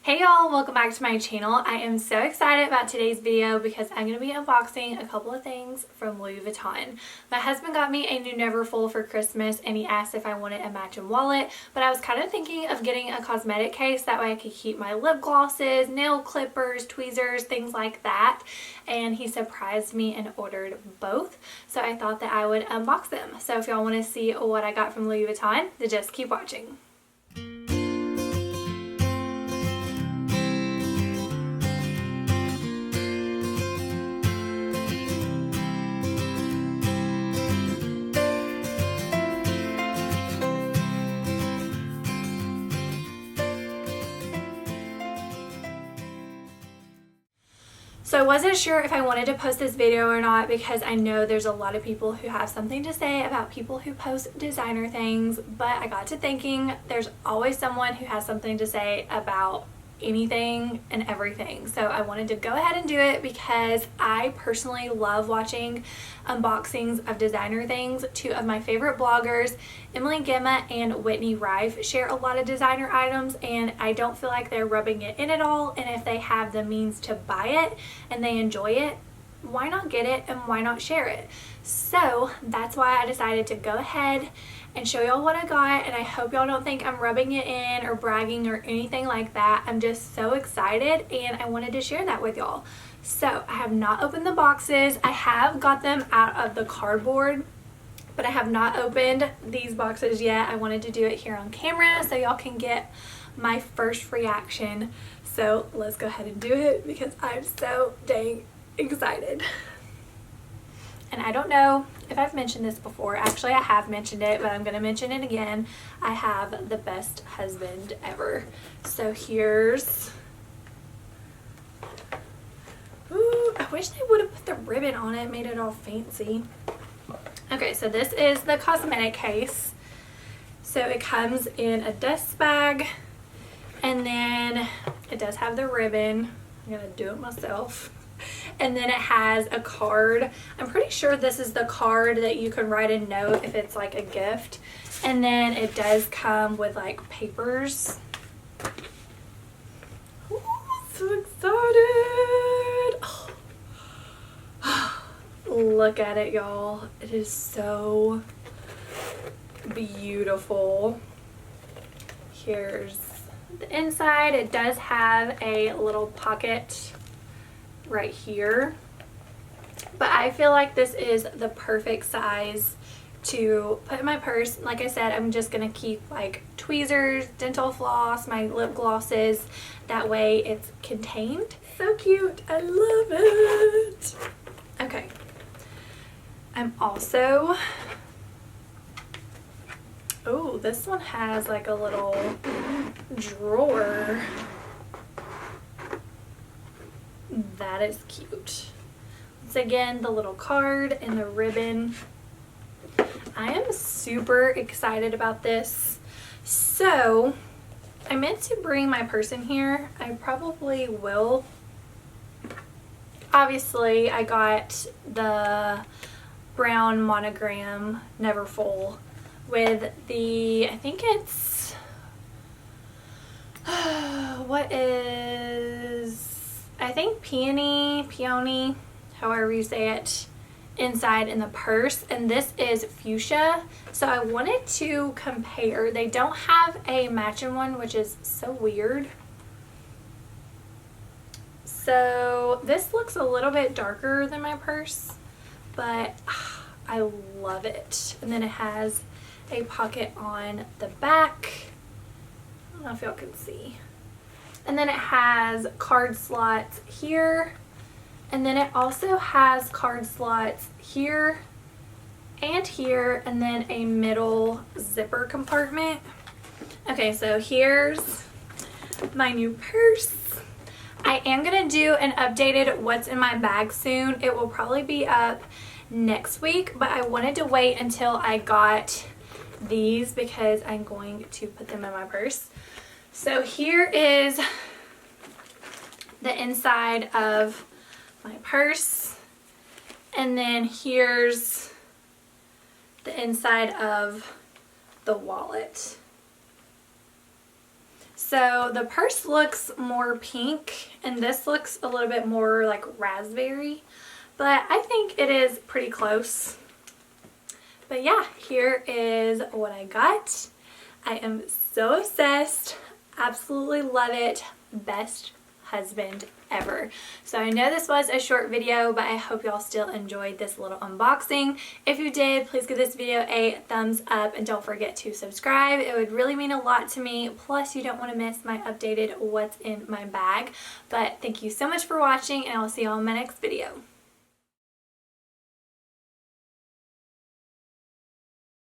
Hey y'all, welcome back to my channel. I am so excited about today's video because I'm going to be unboxing a couple of things from Louis Vuitton. My husband got me a new Neverfull for Christmas and he asked if I wanted a matching wallet, but I was kind of thinking of getting a cosmetic case, that way I could keep my lip glosses, nail clippers, tweezers, things like that. And he surprised me and ordered both, so I thought that I would unbox them. So if y'all want to see what I got from Louis Vuitton, then just keep watching. So I wasn't sure if I wanted to post this video or not because I know there's a lot of people who have something to say about people who post designer things, but I got to thinking there's always someone who has something to say about anything and everything. So I wanted to go ahead and do it because I personally love watching unboxings of designer things. Two of my favorite bloggers, Emily Gemma and Whitney Rife, share a lot of designer items and I don't feel like they're rubbing it in at all, and if they have the means to buy it and they enjoy it, why not get it and why not share it? So that's why I decided to go ahead and show y'all what I got, and I hope y'all don't think I'm rubbing it in or bragging or anything like that. I'm just so excited and I wanted to share that with y'all. So I have not opened the boxes. I have got them out of the cardboard, but I have not opened these boxes yet. I wanted to do it here on camera so y'all can get my first reaction. So let's go ahead and do it because I'm so dang excited. And I don't know if I've mentioned this before. Actually, I have mentioned it, but I'm going to mention it again. I have the best husband ever. So here's... Ooh, I wish they would have put the ribbon on it, made it all fancy. Okay, so this is the cosmetic case. So it comes in a dust bag, and then it does have the ribbon. I'm going to do it myself. And then it has a card. I'm pretty sure this is the card that you can write a note if it's like a gift. And then it does come with like papers. Ooh, so excited. Oh. Look at it, y'all. It is so beautiful. Here's the inside. It does have a little pocket right here, but I feel like this is the perfect size to put in my purse. Like I said, I'm just gonna keep like tweezers, dental floss, my lip glosses, that way it's contained. So cute, I love it. Okay, I'm also, oh, this one has like a little drawer. That is cute. Once again, the little card and the ribbon. I am super excited about this. So I meant to bring my purse in here. I probably will. Obviously, I got the brown monogram Neverfull with the, I think it's, what is, I think peony, however you say it, inside in the purse, and this is fuchsia. So I wanted to compare. They don't have a matching one, which is so weird. So this looks a little bit darker than my purse, but I love it. And then it has a pocket on the back. I don't know if y'all can see. And then it has card slots here, and then it also has card slots here and here, and then a middle zipper compartment. Okay, so here's my new purse. I am gonna do an updated what's in my bag soon. It will probably be up next week, but I wanted to wait until I got these because I'm going to put them in my purse. So here is the inside of my purse, and then here's the inside of the wallet. So the purse looks more pink and this looks a little bit more like raspberry, but I think it is pretty close. But yeah, here is what I got. I am so obsessed. Absolutely love it. Best husband ever. So I know this was a short video, but I hope y'all still enjoyed this little unboxing. If you did, please give this video a thumbs up and don't forget to subscribe. It would really mean a lot to me. Plus, you don't want to miss my updated what's in my bag. But thank you so much for watching, and I'll see y'all in my next video.